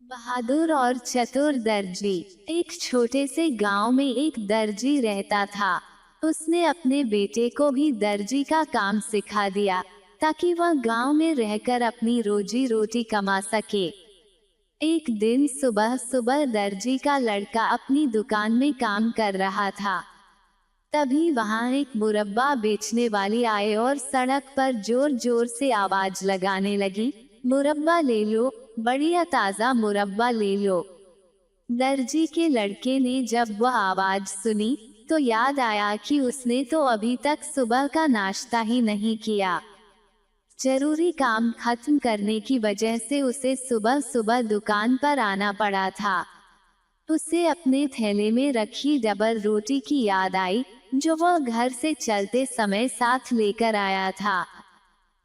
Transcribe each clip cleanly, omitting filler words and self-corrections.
बहादुर और चतुर दर्जी। एक छोटे से गांव में एक दर्जी रहता था। उसने अपने बेटे को भी दर्जी का काम सिखा दिया ताकि वह गांव में रहकर अपनी रोजी रोटी कमा सके। एक दिन सुबह सुबह दर्जी का लड़का अपनी दुकान में काम कर रहा था। तभी वहां एक मुरब्बा बेचने वाली आए और सड़क पर जोर जोर से आवाज लगाने लगी, मुरब्बा ले लो, बढ़िया ताजा मुरब्बा ले लो। दर्जी के लड़के ने जब वह आवाज सुनी तो याद आया कि उसने तो अभी तक सुबह का नाश्ता ही नहीं किया। जरूरी काम खत्म करने की वजह से उसे सुबह सुबह दुकान पर आना पड़ा था। उसे अपने थैले में रखी डबल रोटी की याद आई जो वह घर से चलते समय साथ लेकर आया था।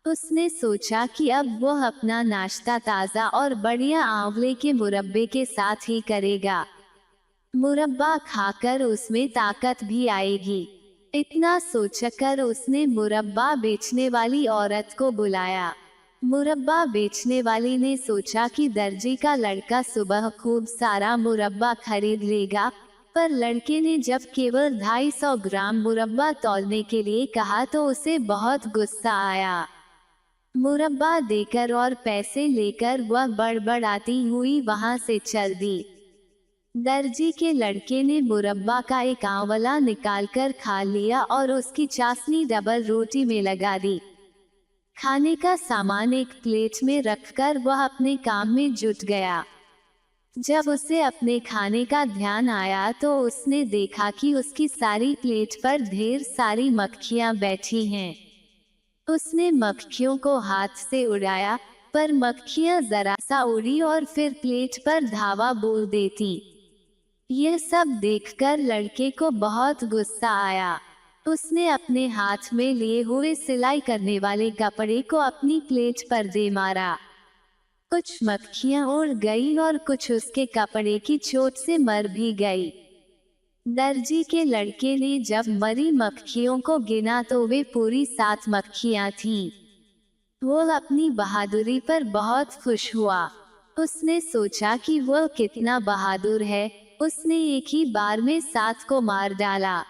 उसने सोचा कि अब वह अपना नाश्ता ताज़ा और बढ़िया आंवले के मुरब्बे के साथ ही करेगा। मुरब्बा खाकर उसमें ताकत भी आएगी। इतना सोचकर उसने मुरब्बा बेचने वाली औरत को बुलाया। मुरब्बा बेचने वाली ने सोचा कि दर्जी का लड़का सुबह खूब सारा मुरब्बा खरीद लेगा, पर लड़के ने जब केवल 250 ग्राम मुरब्बा तौलने के लिए कहा तो उसे बहुत गुस्सा आया। मुरब्बा देकर और पैसे लेकर वह बड़बड़ाती हुई वहां से चल दी। दर्जी के लड़के ने मुरब्बा का एक आंवला निकालकर खा लिया और उसकी चाशनी डबल रोटी में लगा दी। खाने का सामान एक प्लेट में रखकर वह अपने काम में जुट गया। जब उसे अपने खाने का ध्यान आया तो उसने देखा कि उसकी सारी प्लेट पर ढेर सारी मक्खियां बैठी हैं। उसने मक्खियों को हाथ से उड़ाया, पर मक्खियां जरा सा उड़ी और फिर प्लेट पर धावा बोल देती। यह सब देखकर लड़के को बहुत गुस्सा आया। उसने अपने हाथ में लिए हुए सिलाई करने वाले कपड़े को अपनी प्लेट पर दे मारा। कुछ मक्खियां उड़ गई और कुछ उसके कपड़े की चोट से मर भी गई। दर्जी के लड़के ने जब मरी मक्खियों को गिना तो वे पूरी 7 मक्खियां थीं। वो अपनी बहादुरी पर बहुत खुश हुआ। उसने सोचा कि वह कितना बहादुर है, उसने एक ही बार में 7 को मार डाला।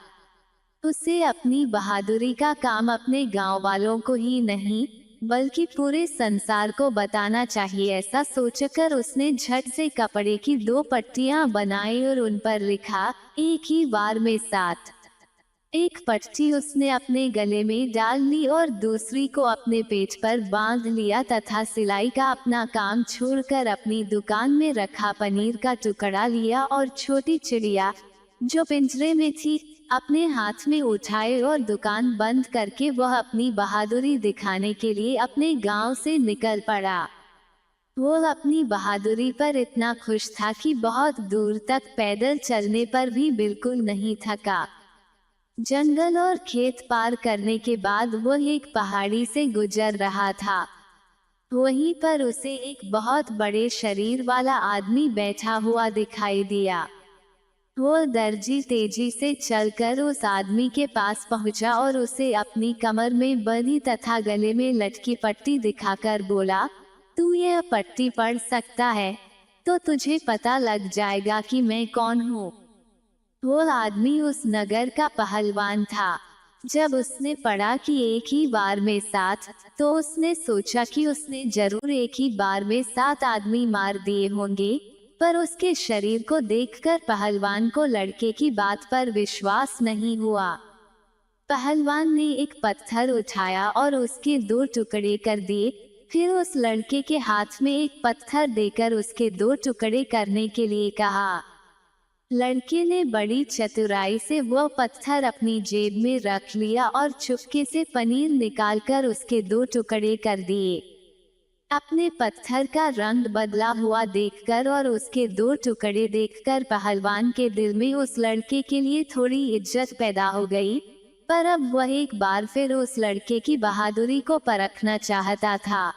उसे अपनी बहादुरी का काम अपने गांव वालों को ही नहीं बल्कि पूरे संसार को बताना चाहिए। ऐसा सोचकर उसने झट से कपड़े की 2 पट्टियां बनाई और उन पर लिखा, एक ही बार में 7। एक पट्टी उसने अपने गले में डाल ली और दूसरी को अपने पेट पर बांध लिया तथा सिलाई का अपना काम छोड़कर अपनी दुकान में रखा पनीर का टुकड़ा लिया और छोटी चिड़िया जो पिंजरे में थी अपने हाथ में उठाए और दुकान बंद करके वह अपनी बहादुरी दिखाने के लिए अपने गांव से निकल पड़ा। वो अपनी बहादुरी पर इतना खुश था कि बहुत दूर तक पैदल चलने पर भी बिल्कुल नहीं थका। जंगल और खेत पार करने के बाद वह एक पहाड़ी से गुजर रहा था। वहीं पर उसे एक बहुत बड़े शरीर वाला आदमी बैठा हुआ दिखाई दिया। वो दर्जी तेजी से चलकर उस आदमी के पास पहुंचा और उसे अपनी कमर में बंधी तथा गले में लटकी पट्टी दिखाकर बोला, तू यह पट्टी पढ़ सकता है तो तुझे पता लग जाएगा कि मैं कौन हूँ। वो आदमी उस नगर का पहलवान था। जब उसने पढ़ा कि एक ही बार में 7, तो उसने सोचा कि उसने जरूर एक ही बार में 7 आदमी मार दिए होंगे, पर उसके शरीर को देखकर पहलवान को लड़के की बात पर विश्वास नहीं हुआ। पहलवान ने एक पत्थर उठाया और उसके 2 टुकड़े कर दिए, फिर उस लड़के के हाथ में एक पत्थर देकर उसके 2 टुकड़े करने के लिए कहा। लड़के ने बड़ी चतुराई से वह पत्थर अपनी जेब में रख लिया और चुपके से पनीर निकालकर उसके 2 टुकड़े कर दिए। अपने पत्थर का रंग बदला हुआ देखकर और उसके 2 टुकड़े देखकर पहलवान के दिल में उस लड़के के लिए थोड़ी इज्जत पैदा हो गई, पर अब वह एक बार फिर उस लड़के की बहादुरी को परखना चाहता था।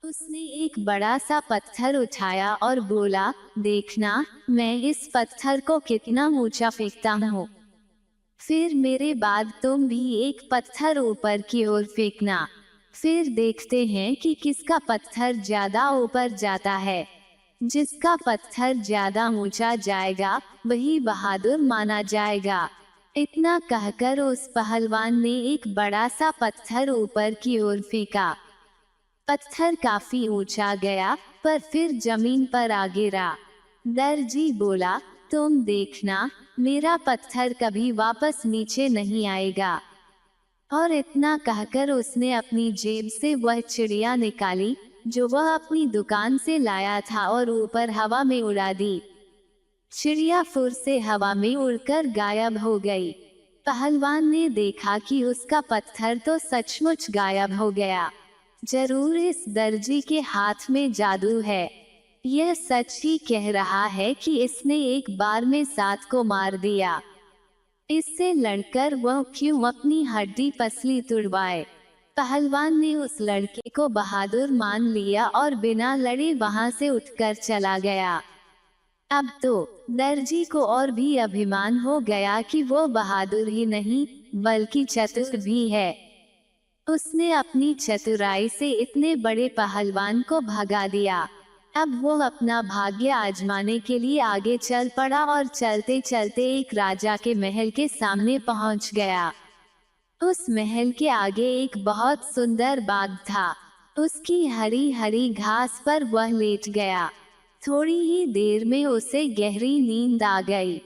उसने एक बड़ा सा पत्थर उठाया और बोला, देखना मैं इस पत्थर को कितना ऊंचा फेंकता हूँ। फिर मेरे बाद तुम भी एक पत्थर ऊपर की ओर फेंकना। फिर देखते हैं कि किसका पत्थर ज्यादा ऊपर जाता है। जिसका पत्थर ज्यादा ऊंचा जाएगा वही बहादुर माना जाएगा। इतना कहकर उस पहलवान ने एक बड़ा सा पत्थर ऊपर की ओर फेंका। पत्थर काफी ऊंचा गया पर फिर जमीन पर आ गिरा। दर्जी बोला, तुम देखना, मेरा पत्थर कभी वापस नीचे नहीं आएगा। और इतना कहकर उसने अपनी जेब से वह चिड़िया निकाली जो वह अपनी दुकान से लाया था और ऊपर हवा में उड़ा दी। चिड़िया फुर से हवा में उड़कर गायब हो गई। पहलवान ने देखा कि उसका पत्थर तो सचमुच गायब हो गया। जरूर इस दर्जी के हाथ में जादू है। यह सच ही कह रहा है कि इसने एक बार में 7 को मार दिया। इससे लड़कर वह क्यों अपनी हड्डी पसली तुड़वाए। पहलवान ने उस लड़के को बहादुर मान लिया और बिना लड़े वहां से उठकर चला गया। अब तो दर्जी को और भी अभिमान हो गया कि वो बहादुर ही नहीं बल्कि चतुर भी है। उसने अपनी चतुराई से इतने बड़े पहलवान को भगा दिया। अब वो अपना भाग्य आजमाने के लिए आगे चल पड़ा और चलते चलते एक राजा के महल के सामने पहुंच गया। उस महल के आगे एक बहुत सुंदर बाग था। उसकी हरी हरी घास पर वह लेट गया। थोड़ी ही देर में उसे गहरी नींद आ गई।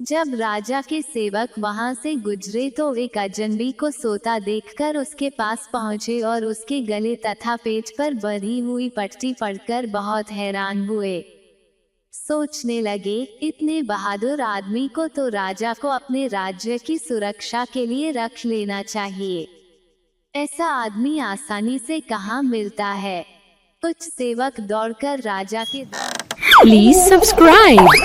जब राजा के सेवक वहां से गुजरे तो एक अजनबी को सोता देखकर उसके पास पहुंचे और उसके गले तथा पेट पर बंधी हुई पट्टी पढ़कर बहुत हैरान हुए। सोचने लगे, इतने बहादुर आदमी को तो राजा को अपने राज्य की सुरक्षा के लिए रख लेना चाहिए। ऐसा आदमी आसानी से कहाँ मिलता है। कुछ सेवक दौड़कर राजा के Please subscribe.